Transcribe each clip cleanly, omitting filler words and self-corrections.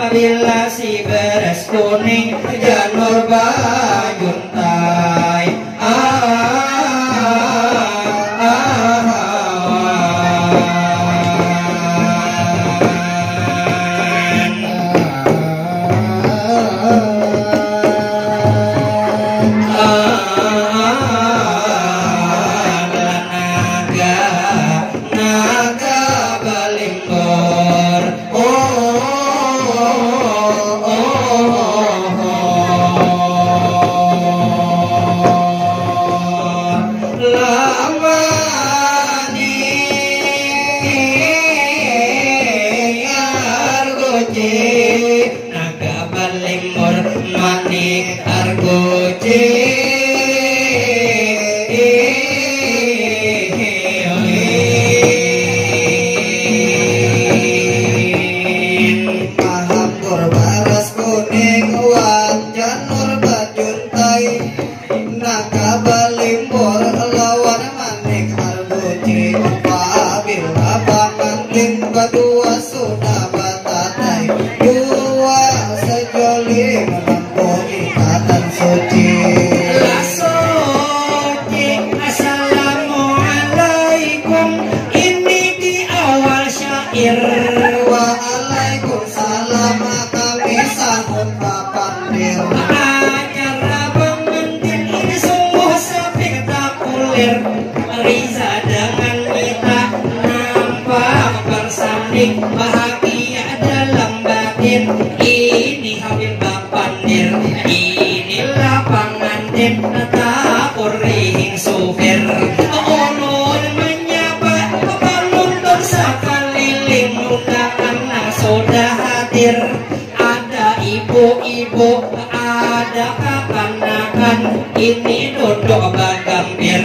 Bila si beres kuning janur bajuntai bahagia dalam batin. Ini Habib Bapandir, inilah pengantin tapur rihing sopir. Ulun menyapa penonton sekeliling, undangan sudah hadir. Ada ibu-ibu, ada kakan-kakan, ini duduk bagambir.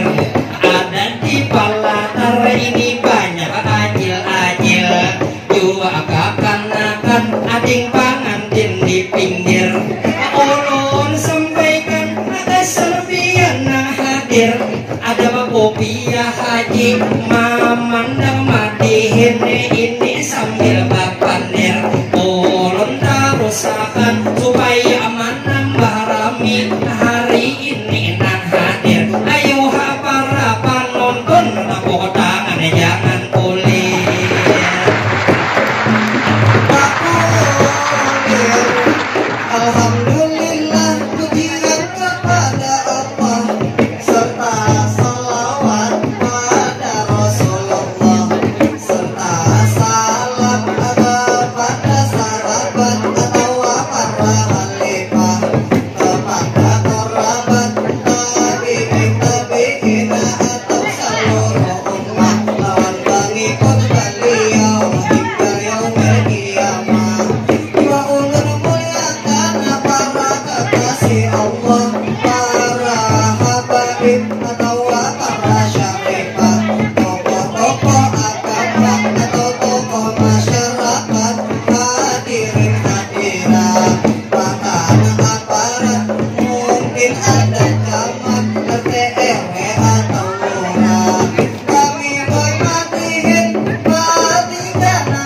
Ada di palatar ini banyak ajil-ajil, jua kakan-kakan, ading pengantin di pinggir. Ulun sampaikan ada serpian hadir, ada Bapopia Haji Mamandang Madihin, ini sambil Bapandir. Ulun tarusakan supaya aman nambah rami, hari ini nang hadir. Ayo para penonton, tepuk tangan jangan kulit. Alhamdulillah, pujian kepada Allah serta salawat pada Rasulullah serta salam kepada sahabat atau para khalifah, kepada kerabat tabi'in atau seluruh umat lawan pengikut beliau hingga yaumil qiyamah. Wa ulun muliakan para kekasih Allah, para habaib atau para syarifat, tokoh-tokoh agama atau tokoh masyarakat, hadirin hadirat, bahkan aparat, mungkin ada camat, RT RW atau lurah. Kami boy matihin, matikan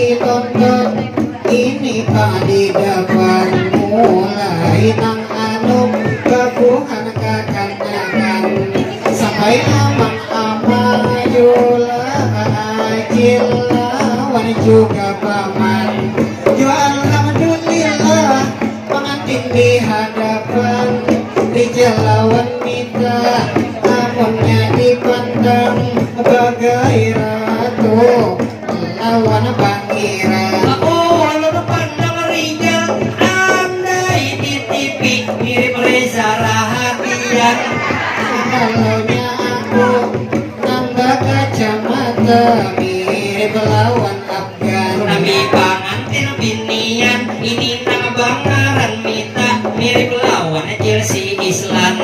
ditonton ini Pak di depan mulai nang anu kebuhan kakan sampai aman-aman jula ajilla wan juga paman jual alhamdulillah pengantin di hadapan dijelawan minta amunnya dipandang bagai ratu lawan pangeran Oh, lo pandang rijal andai di TV mirip Reza Rahadian. Kalaunya aku nambah kacamata mirip lawan Afgan. Nabi pangantin binian ini nang bangaran mita mirip lawan Chelsea Islam.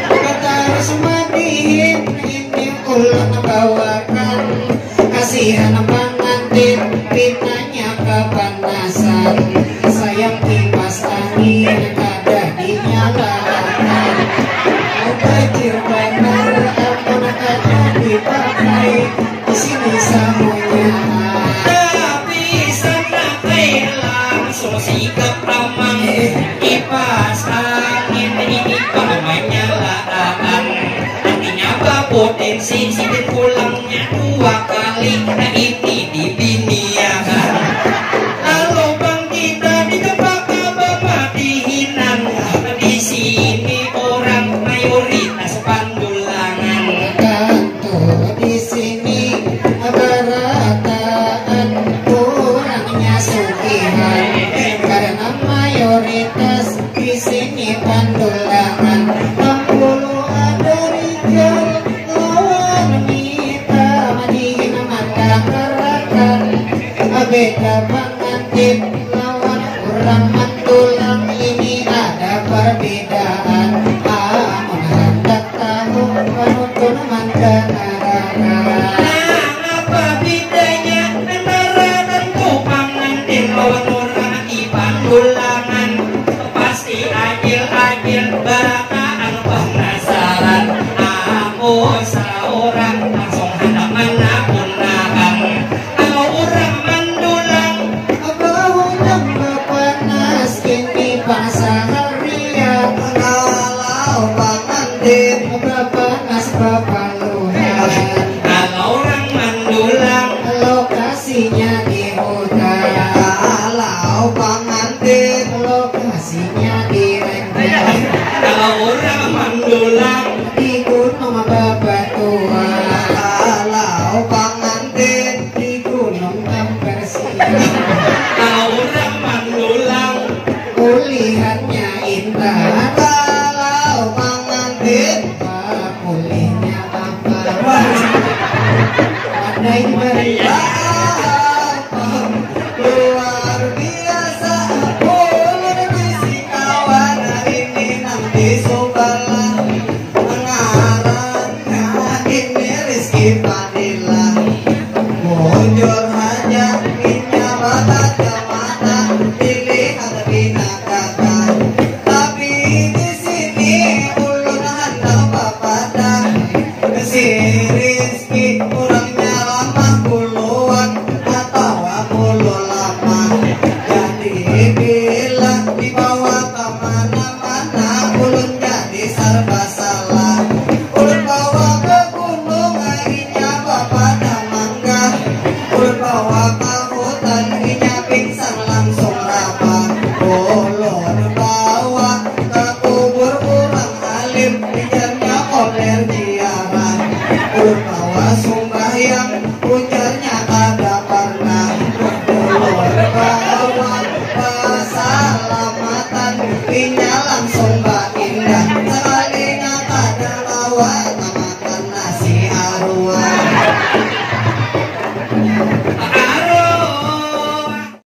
Kata Rusmadihin ini ulang bawakan kasihan pengantin pitanya kepanasan sayang kipas angin kada dinyalakan banjir benar ampun kada dipakai di sini samunya Tapi sana kay langsung sikap ramang kipas angin ini pamanya laan. Artinya apa potensi sidin pulangnya 2 kali. Nah ini di biniahan. Lalu bang kita di tempat bapak dihinan. Di sini orang mayoritas pandulangan. kanto di sini berataan kurangnya sugihan karena mayoritas di sini pandulangan 60 ada rijal lawan wanita madina mata gerakan beda pengantin lawan orang mantulang ini ada perbedaan amun hendak tahu penuntun mancanegara Nah, apa bedanya antara tentu pengantin lawan orang di pandulangan? Pasti agil-agil barakaan penasaran. Aku seorang langsung hendak menakunakan. Kalau orang mandulang, Abang panas kini pasangan ria kalau pengantin panas papaluhan kalau orang mandulang, lokasinya di hutan kalau pengantin lokasinya di renggang kalau orang mandulang, di gunung bebatuan kalau pengantin di gunung Tampersia kalau orang mandulang, kulihatnya indah kalau pengantin kulihnya apa pandai meriah luar biasa ulun bisi kawan ini nanti sobalah pengarangnya ini Rizky Fadila muncul hanya minyak mata mata dilihat binatang tapi di sini ulun handal papada si Rizky kurangnya lama puluhan atau puluh lama jadi bila dibawa kemana-mana ulun jadi serba salah ulun bawa ke gunung akhirnya papada mangga ulun bawa ke hutan akhirnya pingsan langsung rapat ulun bawa ke kubur orang alim ujarnya koler jiaran ulun bawa sembahyang ujarnya kada pernah ulun bawa keselamatan inya langsung gak indah sekali kada lawan